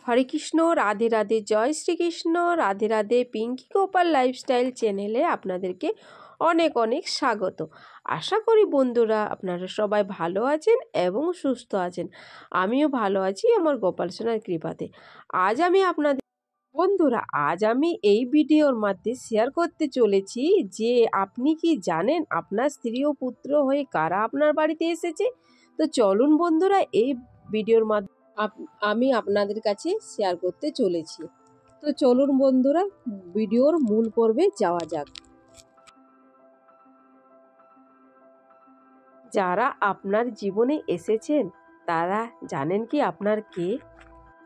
হরে কৃষ্ণ, রাধে রাধে, জয় Shrikrishna, Radhe Radhe. Pinki Gopal lifestyle চ্যানেলে আপনাদেরকে অনেক অনেক স্বাগত। আশা করি বন্ধুরা আপনারা সবাই ভালো আছেন এবং সুস্থ আছেন। আমিও ভালো আছি আমার গোপাল সোনার কৃপাতে। আজ আমি এই ভিডিওর মাধ্যমে শেয়ার করতে চলেছি যে আপনি কি জানেন আপনার স্ত্রী ও পুত্র হয়ে কারা আপনার বাড়িতে এসেছে। তো চলুন বন্ধুরা, এই ভিডিওর মাধ্যমে আমি আপনাদের কাছে শেয়ার করতে চলেছি। তো চলুন বন্ধুরা, ভিডিওর মূল পর্বে যাওয়া যাক। যারা আপনার জীবনে এসেছেন তারা জানেন কি আপনার কে,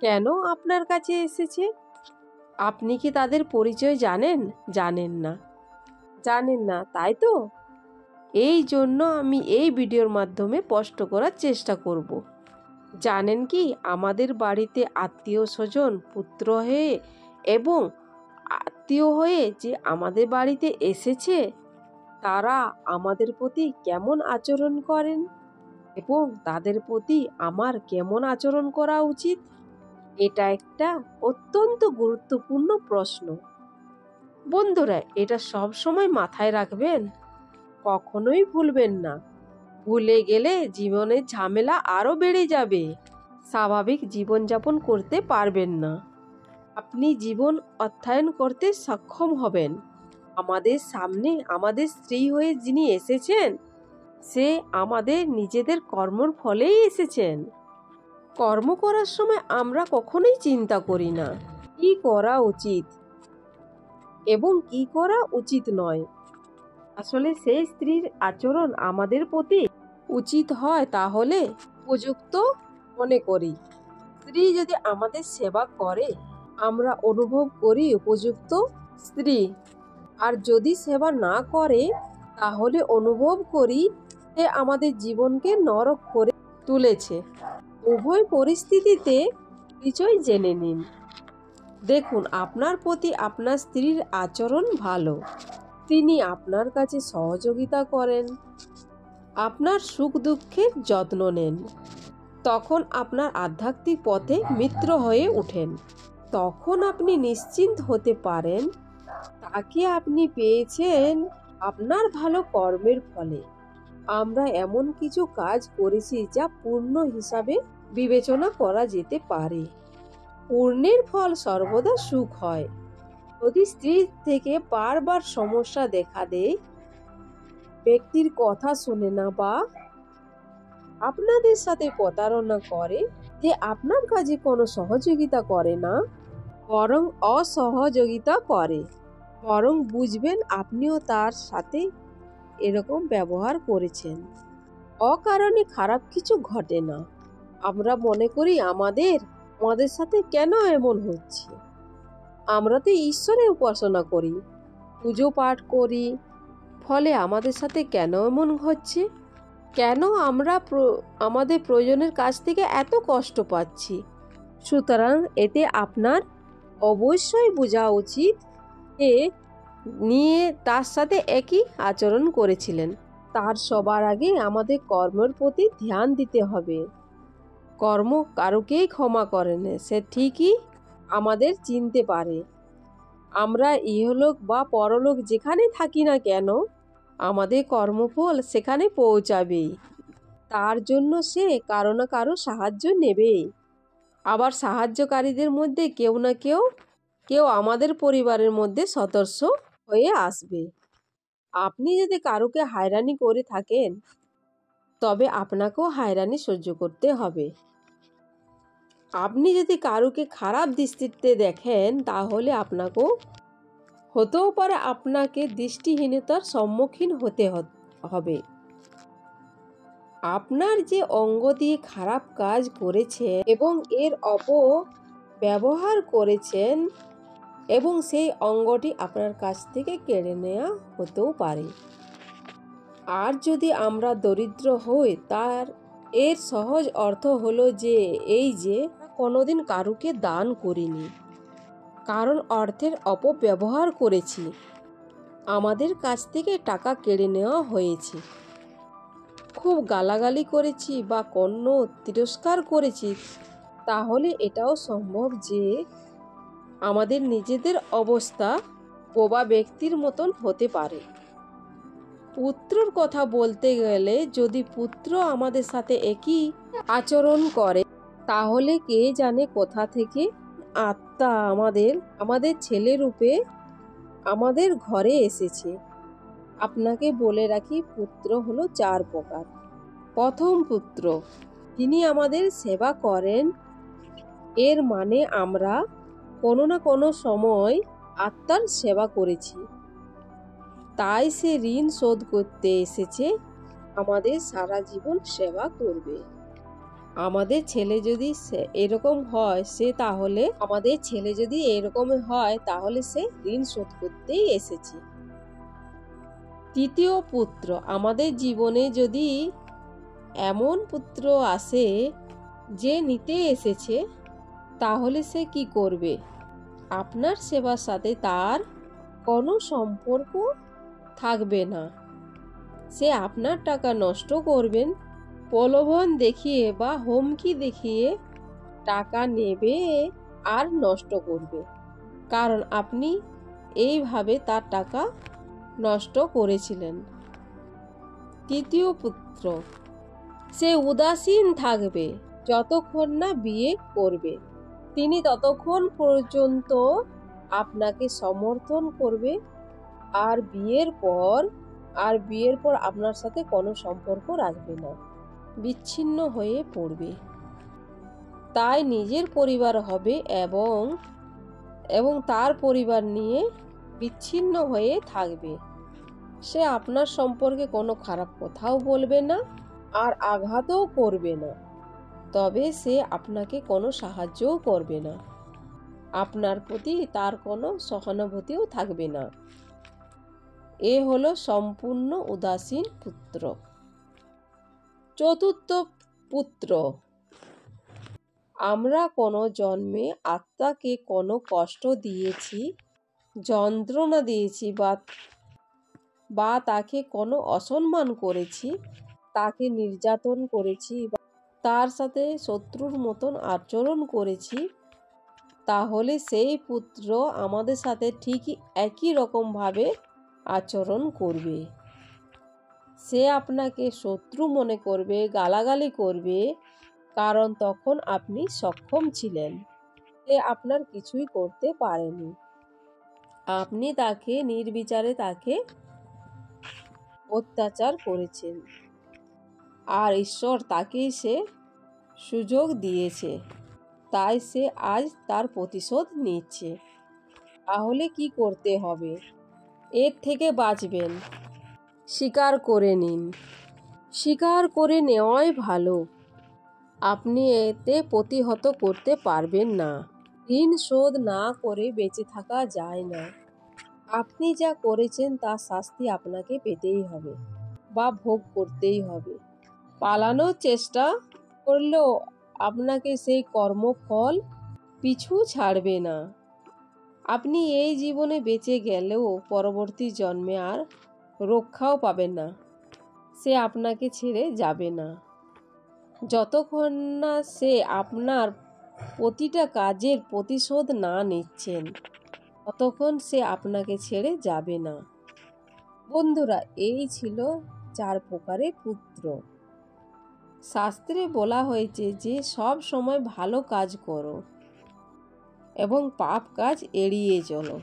কেন আপনার কাছে এসেছে? আপনি কি তাদের পরিচয় জানেন? জানেন না, তাই তো? এই জন্য আমি এই ভিডিওর মাধ্যমে স্পষ্ট করার চেষ্টা করব। জানেন কি আমাদের বাড়িতে আত্মীয় স্বজন পুত্র হয়ে এবং আত্মীয় হয়ে যে আমাদের বাড়িতে এসেছে তারা আমাদের প্রতি কেমন আচরণ করেন এবং তাদের প্রতি আমার কেমন আচরণ করা উচিত? এটা একটা অত্যন্ত গুরুত্বপূর্ণ প্রশ্ন। বন্ধুরা, এটা সব সময় মাথায় রাখবেন, কখনোই ভুলবেন না। ভুলে গেলে জীবনের ঝামেলা আরো বেড়ে যাবে, স্বাভাবিক জীবনযাপন করতে পারবেন না, আপনি জীবন অধ্যয়ন করতে সক্ষম হবেন। আমাদের সামনে আমাদের স্ত্রী হয়ে যিনি এসেছেন সে আমাদের নিজেদের কর্মর ফলেই এসেছেন। কর্ম করার সময় আমরা কখনোই চিন্তা করি না কি করা উচিত এবং কি করা উচিত নয়। আসলে সেই স্ত্রীর আচরণ আমাদের প্রতি উচিত হয় তাহলে উপযুক্ত মনে করি। স্ত্রী যদি আমাদের সেবা করে আমরা অনুভব করি উপযুক্ত স্ত্রী, আর যদি সেবা না করে তাহলে অনুভব করি সে আমাদের জীবনকে নরক করে তুলেছে। উভয় পরিস্থিতিতে কিছুই জেনে নিন। দেখুন, আপনার প্রতি আপনার স্ত্রীর আচরণ ভালো, তিনি আপনার কাছে সহযোগিতা করেন, আপনার সুখ দুঃখের যত্ন নেন, তখন আপনার আধ্যাত্মিক পথে মিত্র হয়ে ওঠেন। তখন আপনি নিশ্চিন্ত হতে পারেন তাকে আপনি পেয়েছেন আপনার ভালো কর্মের ফলে। আমরা এমন কিছু কাজ করেছি যা পূর্ণ হিসাবে বিবেচনা করা যেতে পারে। পূর্ণের ফল সর্বদা সুখ হয়। যদি স্ত্রী থেকে বারবার সমস্যা দেখা দেয়, ব্যক্তির কথা শোনে না বা আপনাদের সাথে প্রতারণা করে, যে আপনার কাজে কোনো সহযোগিতা করে না বরং অসহযোগিতা করে, বরং বুঝবেন আপনিও তার সাথে এরকম ব্যবহার করেছেন। অকারণে খারাপ কিছু ঘটে না। আমরা মনে করি আমাদের সাথে কেন এমন হচ্ছে। আমরা তো ঈশ্বরের উপাসনা করি, পুজো পাঠ করি, ফলে আমাদের সাথে কেন এমন হচ্ছে? কেন আমরা আমাদের প্রয়োজনের কাছ থেকে এত কষ্ট পাচ্ছি? সুতরাং এতে আপনার অবশ্যই বোঝা উচিত যে নিয়ে তার সাথে একই আচরণ করেছিলেন। তার সবার আগে আমাদের কর্মের প্রতি ধ্যান দিতে হবে। কর্ম কারুকেই ক্ষমা করে না, সে ঠিকই আমাদের চিনতে পারে। আমরা ইহলোক বা পরলোক যেখানে থাকি না কেন আমাদের কর্মফল সেখানে পৌঁছাবেই। তার জন্য সে কারো না কারো সাহায্য নেবেই। আবার সাহায্যকারীদের মধ্যে কেউ না কেউ আমাদের পরিবারের মধ্যে সদস্য হয়ে আসবে। আপনি যদি কারুকে হয়রানি করে থাকেন তবে আপনাকেও হয়রানি সহ্য করতে হবে। আপনি যদি কারুকে খারাপ দৃষ্টিতে দেখেন তাহলে আপনাকেও হতেও পারে আপনাকে দৃষ্টিহীনতার সম্মুখীন হতে হবে। আপনার যে অঙ্গ দিয়ে খারাপ কাজ করেছে এবং এর অপব্যবহার করেছেন এবং সেই অঙ্গটি আপনার কাছ থেকে কেড়ে নেওয়া হতেও পারে। আর যদি আমরা দরিদ্র হই এর সহজ অর্থ হলো যে কোনোদিন কারুকে দান করিনি, কারণ অর্থের অপব্যবহার করেছি, আমাদের কাছ থেকে টাকা কেড়ে নেওয়া হয়েছে, খুব গালাগালি করেছি বা কোনো তিরস্কার করেছি, তাহলে এটাও সম্ভব যে আমাদের নিজেদের অবস্থা বোবা ব্যক্তির মতন হতে পারে। পুত্রর কথা বলতে গেলে যদি পুত্র আমাদের সাথে একই আচরণ করে, তাহলে কে জানে কোথা থেকে আত্মা আমাদের ছেলে রূপে আমাদের ঘরে এসেছে। আপনাকে বলে রাখি, পুত্র হলো 4 প্রকার। প্রথম পুত্র, তিনি আমাদের সেবা করেন। এর মানে আমরা কোনো না কোনো সময় আত্মার সেবা করেছি, তাই সে ঋণ শোধ করতে এসেছে, আমাদের সারা জীবন সেবা করবে। আমাদের ছেলে যদি এরকম হয় তাহলে সে ঋণ শোধ করতেই এসেছে। তৃতীয় পুত্র, আমাদের জীবনে যদি এমন পুত্র আসে যে নিতে এসেছে, তাহলে সে কি করবে? আপনার সেবার সাথে তার কোনো সম্পর্ক থাকবে না। সে আপনার টাকা নষ্ট করবেন, প্রলোভন দেখিয়ে বা হুমকি দেখিয়ে টাকা নেবে আর নষ্ট করবে, কারণ আপনি এইভাবে তার টাকা নষ্ট করেছিলেন। তৃতীয় পুত্র, সে উদাসীন থাকবে যতক্ষণ না বিয়ে করবে। তিনি ততক্ষণ পর্যন্ত আপনাকে সমর্থন করবে, আর বিয়ের পর আপনার সাথে কোনো সম্পর্ক রাখবে না, বিচ্ছিন্ন হয়ে পড়বে। তাই নিজের পরিবার হবে এবং তার পরিবার নিয়ে বিচ্ছিন্ন হয়ে থাকবে। সে আপনার সম্পর্কে কোনো খারাপ কথাও বলবে না আর আঘাতও করবে না, তবে সে আপনাকে কোনো সাহায্যও করবে না। আপনার প্রতি তার কোনো সহানুভূতিও থাকবে না। এ হলো সম্পূর্ণ উদাসীন পুত্র। চতুর্থ পুত্র, আমরা কোনো জন্মে আত্মাকে কোনো কষ্ট দিয়েছি, যন্ত্রণা দিয়েছি বা তাকে কোনো অসম্মান করেছি, তাকে নির্যাতন করেছি, তার সাথে শত্রুর মতন আচরণ করেছি, তাহলে সেই পুত্র আমাদের সাথে ঠিকই একই রকমভাবে আচরণ করবে। সে আপনাকে শত্রু মনে করবে, গালাগালি করবে, কারণ তখন আপনি সক্ষম ছিলেন, সে আপনার কিছুই করতে পারেনি। আপনি তাকে নির্বিচারে তাকে অত্যাচার করেছেন, আর ঈশ্বর তাকেই সে সুযোগ দিয়েছে, তাই সে আজ তার প্রতিশোধ নিচ্ছে। তাহলে কি করতে হবে? এর থেকে বাঁচবেন, স্বীকার করে নিন। স্বীকার করে নেওয়াই ভালো। আপনি এতে প্রতিহত করতে পারবেন না। ঋণ শোধ না করে বেঁচে থাকা যায় না। আপনি যা করেছেন তার শাস্তি আপনাকে পেতেই হবে বা ভোগ করতেই হবে। পালানোর চেষ্টা করলেও আপনাকে সেই কর্মফল পিছু ছাড়বে না। আপনি এই জীবনে বেঁচে গেলেও পরবর্তী জন্মে আর রক্ষাও পাবেন না। সে আপনাকে ছেড়ে যাবে না। যতক্ষণ না সে আপনার প্রতিটা কাজের প্রতিশোধ না নিচ্ছেন, ততক্ষণ সে আপনাকে ছেড়ে যাবে না। বন্ধুরা, এই ছিল 4 প্রকারের পুত্র। শাস্ত্রে বলা হয়েছে যে সব সময় ভালো কাজ করো এবং পাপ কাজ এড়িয়ে চলো।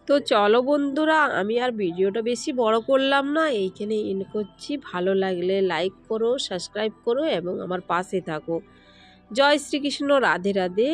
তো চলো বন্ধুরা, আমি আর ভিডিওটা বেশি বড় করলাম না, এইখানে এন্ড করছি। ভালো লাগলে লাইক করো, সাবস্ক্রাইব করো এবং আমার পাশে থাকো। জয় শ্রীকৃষ্ণ, রাধে রাধে।